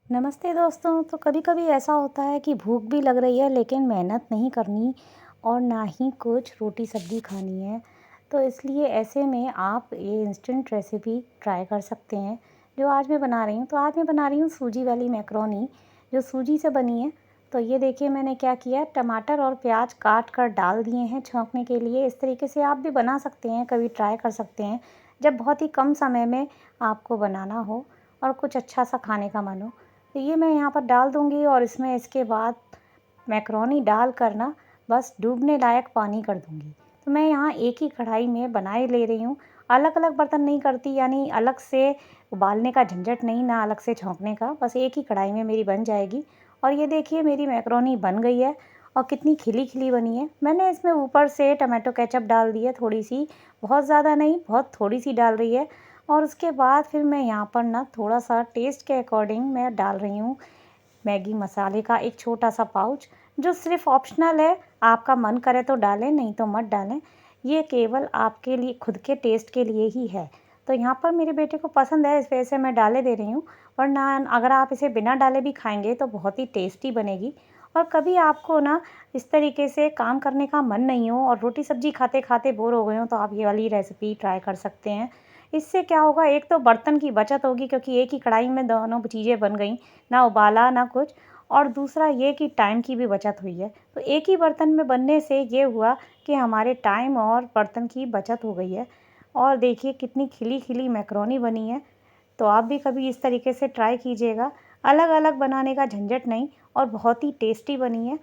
नमस्ते दोस्तों। तो कभी-कभी ऐसा होता है कि भूख भी लग रही है लेकिन मेहनत नहीं करनी और ना ही कुछ रोटी सब्ज़ी खानी है। तो इसलिए ऐसे में आप ये इंस्टेंट रेसिपी ट्राई कर सकते हैं, जो आज मैं बना रही हूँ। तो आज मैं बना रही हूँ सूजी वाली मैकरोनी, जो सूजी से बनी है। तो ये देखिए मैंने क्या किया, टमाटर और प्याज काट कर डाल दिए हैं छौंकने के लिए। इस तरीके से आप भी बना सकते हैं, कभी ट्राई कर सकते हैं, जब बहुत ही कम समय में आपको बनाना हो और कुछ अच्छा-सा खाने का मन हो। तो ये मैं यहाँ पर डाल दूँगी और इसमें इसके बाद मैकरोनी डाल कर ना बस डूबने लायक पानी कर दूँगी। तो मैं यहाँ एक ही कढ़ाई में बनाए ले रही हूँ, अलग-अलग बर्तन नहीं करती, यानी अलग से उबालने का झंझट नहीं, ना अलग से छौंकने का, बस एक ही कढ़ाई में मेरी बन जाएगी। और ये देखिए मेरी मैकरोनी बन गई है और कितनी खिली-खिली बनी है। मैंने इसमें ऊपर से टोमेटो केचप डाल दी है थोड़ी-सी, बहुत ज़्यादा नहीं, बहुत थोड़ी-सी डाल रही है। और उसके बाद फिर मैं यहाँ पर ना थोड़ा-सा टेस्ट के अकॉर्डिंग मैं डाल रही हूँ मैगी मसाले का एक छोटा-सा पाउच, जो सिर्फ़ ऑप्शनल है, आपका मन करे तो डालें, नहीं तो मत डालें। ये केवल आपके लिए खुद के टेस्ट के लिए ही है। तो यहाँ पर मेरे बेटे को पसंद है, इस वजह से मैं डाले दे रही हूँ, वरना अगर आप इसे बिना डाले भी खाएँगे तो बहुत ही टेस्टी बनेगी। और कभी आपको ना इस तरीके से काम करने का मन नहीं हो और रोटी सब्ज़ी खाते-खाते बोर हो गए हों, तो आप ये वाली रेसिपी ट्राई कर सकते हैं। इससे क्या होगा, एक तो बर्तन की बचत होगी क्योंकि एक ही कढ़ाई में दोनों चीज़ें बन गईं, ना उबाला ना कुछ, और दूसरा ये कि टाइम की भी बचत हुई है। तो एक ही बर्तन में बनने से ये हुआ कि हमारे टाइम और बर्तन की बचत हो गई है। और देखिए कितनी खिली-खिली मैकरोनी बनी है। तो आप भी कभी इस तरीके से ट्राई कीजिएगा, अलग-अलग बनाने का झंझट नहीं, और बहुत ही टेस्टी बनी है।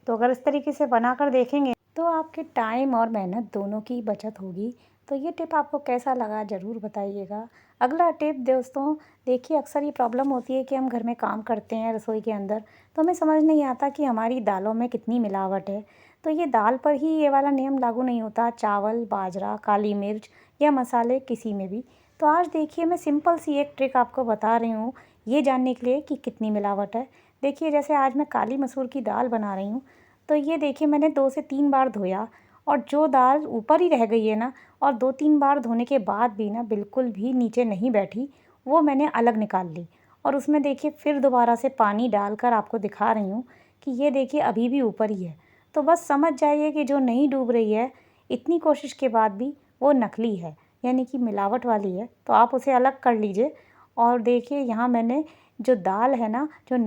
तो अगर इस तरीके से बनाकर देखेंगे तो आपके टाइम और मेहनत दोनों की बचत होगी। तो ये टिप आपको कैसा लगा ज़रूर बताइएगा। अगला टिप दोस्तों, देखिए अक्सर ये प्रॉब्लम होती है कि हम घर में काम करते हैं रसोई के अंदर, तो हमें समझ नहीं आता कि हमारी दालों में कितनी मिलावट है। तो ये दाल पर ही ये वाला नियम लागू नहीं होता, चावल, बाजरा, काली मिर्च या मसाले किसी में भी। तो आज देखिए मैं सिंपल सी एक ट्रिक आपको बता रही हूँ, ये जानने के लिए कि कितनी मिलावट है। देखिए जैसे आज मैं काली मसूर की दाल बना रही हूँ, तो ये देखिए मैंने 2 से 3 बार धोया, और जो दाल ऊपर ही रह गई है ना, और 2-3 बार धोने के बाद भी ना बिल्कुल भी नीचे नहीं बैठी, वो मैंने अलग निकाल ली। और उसमें देखिए फिर दोबारा से पानी डालकर आपको दिखा रही हूँ कि ये देखिए अभी भी ऊपर ही है। तो बस समझ जाइए कि जो नहीं डूब रही है, इतनी कोशिश के बाद भी, वो नकली है, यानी कि मिलावट वाली है। तो आप उसे अलग कर लीजिए। और देखिए यहाँ मैंने जो दाल है ना, जो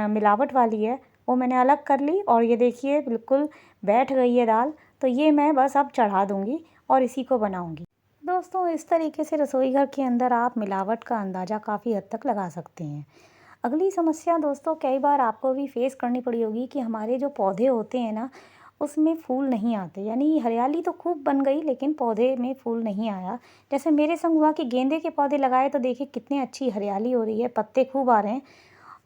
मिलावट वाली है, वो मैंने अलग कर ली, और ये देखिए बिल्कुल बैठ गई है दाल। तो ये मैं बस अब चढ़ा दूँगी और इसी को बनाऊँगी। दोस्तों इस तरीके से रसोई घर के अंदर आप मिलावट का अंदाज़ा काफ़ी हद तक लगा सकते हैं। अगली समस्या दोस्तों, कई बार आपको भी फेस करनी पड़ी होगी कि हमारे जो पौधे होते हैं ना, उसमें फूल नहीं आते, यानी हरियाली तो खूब बन गई लेकिन पौधे में फूल नहीं आया। जैसे मेरे संग हुआ कि गेंदे के पौधे लगाए तो देखिए कितनी अच्छी हरियाली हो रही है, पत्ते खूब आ रहे हैं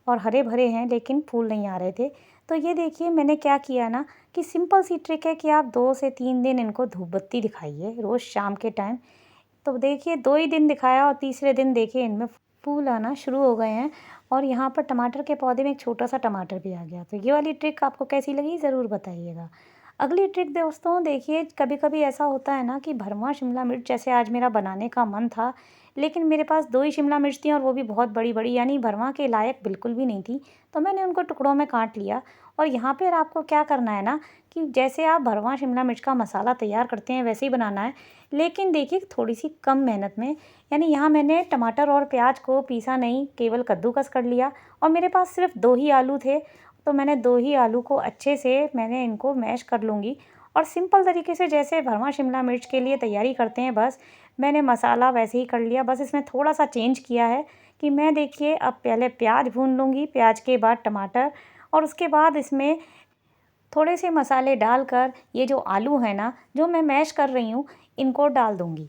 और हरे भरे हैं, लेकिन फूल नहीं आ रहे थे। तो ये देखिए मैंने क्या किया ना, कि सिंपल सी ट्रिक है कि आप 2 से 3 दिन इनको धूप बत्ती दिखाइए रोज़ शाम के टाइम। तो देखिए 2 ही दिन दिखाया और तीसरे दिन देखिए इनमें फूल आना शुरू हो गए हैं, और यहाँ पर टमाटर के पौधे में एक छोटा-सा टमाटर भी आ गया। तो ये वाली ट्रिक आपको कैसी लगी ज़रूर बताइएगा। अगली ट्रिक दोस्तों, देखिए कभी-कभी ऐसा होता है ना कि भरवां शिमला मिर्च, जैसे आज मेरा बनाने का मन था, लेकिन मेरे पास 2 ही शिमला मिर्च थी और वो भी बहुत बड़ी-बड़ी, यानी भरवां के लायक बिल्कुल भी नहीं थी। तो मैंने उनको टुकड़ों में काट लिया। और यहाँ पर आपको क्या करना है ना, कि जैसे आप भरवां शिमला मिर्च का मसाला तैयार करते हैं वैसे ही बनाना है, लेकिन देखिए थोड़ी-सी कम मेहनत में। यानी यहाँ मैंने टमाटर और प्याज को पीसा नहीं, केवल कद्दूकस कर लिया, और मेरे पास सिर्फ 2 ही आलू थे, तो मैंने 2 ही आलू को अच्छे से मैंने इनको मैश कर लूँगी। और सिंपल तरीके से जैसे भरवां शिमला मिर्च के लिए तैयारी करते हैं, बस मैंने मसाला वैसे ही कर लिया। बस इसमें थोड़ा-सा चेंज किया है कि मैं देखिए अब पहले प्याज भून लूँगी, प्याज के बाद टमाटर, और उसके बाद इसमें थोड़े से मसाले डालकर ये जो आलू है ना, जो मैं मैश कर रही हूँ, इनको डाल दूँगी।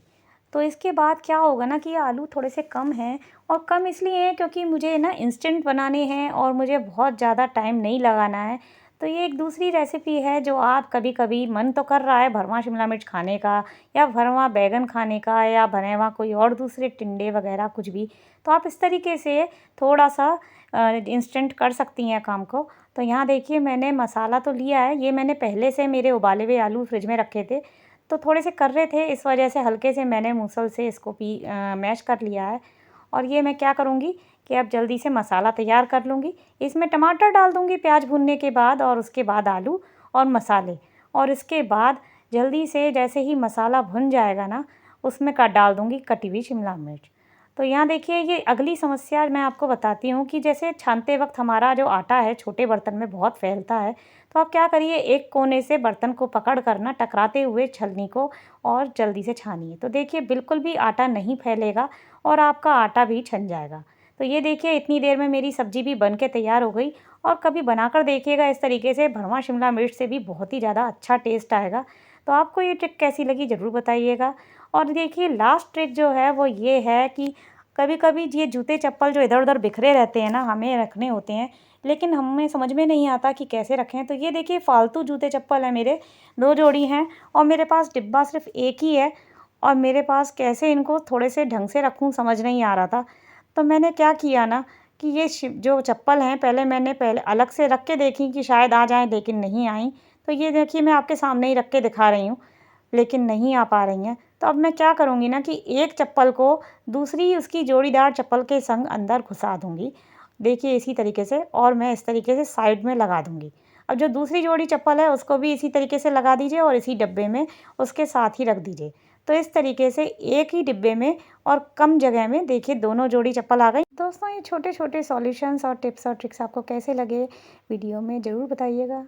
तो इसके बाद क्या होगा ना, कि ये आलू थोड़े से कम हैं, और कम इसलिए हैं क्योंकि मुझे ना इंस्टेंट बनाने हैं और मुझे बहुत ज़्यादा टाइम नहीं लगाना है। तो ये एक दूसरी रेसिपी है जो आप कभी-कभी मन तो कर रहा है भरवां शिमला मिर्च खाने का, या भरवां बैंगन खाने का, या भरवां कोई और दूसरे टिंडे वगैरह कुछ भी। तो आप इस तरीके से थोड़ा-सा इंस्टेंट कर सकती हैं काम को। तो यहाँ देखिए मैंने मसाला तो लिया है, ये मैंने पहले से मेरे उबाले हुए आलू फ्रिज में रखे थे, तो थोड़े से कर रहे थे, इस वजह से हल्के से मैंने मूसल से इसको मैश कर लिया है। और ये मैं क्या करूँगी कि अब जल्दी से मसाला तैयार कर लूँगी। इसमें टमाटर डाल दूँगी प्याज भुनने के बाद, और उसके बाद आलू और मसाले, और इसके बाद जल्दी से जैसे ही मसाला भुन जाएगा ना, उसमें डाल दूँगी कटी हुई शिमला मिर्च। तो यहाँ देखिए, ये अगली समस्या मैं आपको बताती हूँ कि जैसे छानते वक्त हमारा जो आटा है छोटे बर्तन में बहुत फैलता है। तो आप क्या करिए, एक कोने से बर्तन को पकड़ कर ना टकराते हुए छलनी को और जल्दी से छानिए। तो देखिए बिल्कुल भी आटा नहीं फैलेगा और आपका आटा भी छन जाएगा। तो ये देखिए, इतनी देर में मेरी सब्ज़ी भी बन के तैयार हो गई। और कभी बनाकर देखिएगा इस तरीके से, भरवां शिमला मिर्च से भी बहुत ही ज़्यादा अच्छा टेस्ट आएगा। तो आपको ये ट्रिक कैसी लगी ज़रूर बताइएगा। और देखिए, लास्ट ट्रिक जो है वो ये है कि कभी-कभी ये जूते चप्पल जो इधर-उधर बिखरे रहते हैं ना, हमें रखने होते हैं, लेकिन हमें समझ में नहीं आता कि कैसे रखें। तो ये देखिए, फालतू जूते चप्पल हैं मेरे, 2 जोड़ी हैं, और मेरे पास डिब्बा सिर्फ़ एक ही है, और मेरे पास कैसे इनको थोड़े से ढंग से रखूँ समझ नहीं आ रहा था। तो मैंने क्या किया ना कि ये जो चप्पल हैं, पहले अलग से रख के देखी कि शायद आ जाएँ, लेकिन नहीं आईं। तो ये देखिए, मैं आपके सामने ही रख के दिखा रही हूँ, लेकिन नहीं आ पा रही हैं। तो अब मैं क्या करूँगी ना कि एक चप्पल को दूसरी उसकी जोड़ीदार चप्पल के संग अंदर घुसा दूँगी। देखिए इसी तरीके से, और मैं इस तरीके से साइड में लगा दूँगी। अब जो दूसरी जोड़ी चप्पल है उसको भी इसी तरीके से लगा दीजिए और इसी डब्बे में उसके साथ ही रख दीजिए। तो इस तरीके से एक ही डिब्बे में और कम जगह में देखिए दोनों जोड़ी चप्पल आ गई। दोस्तों, ये छोटे-छोटे सॉल्यूशंस और टिप्स और ट्रिक्स आपको कैसे लगे वीडियो में ज़रूर बताइएगा।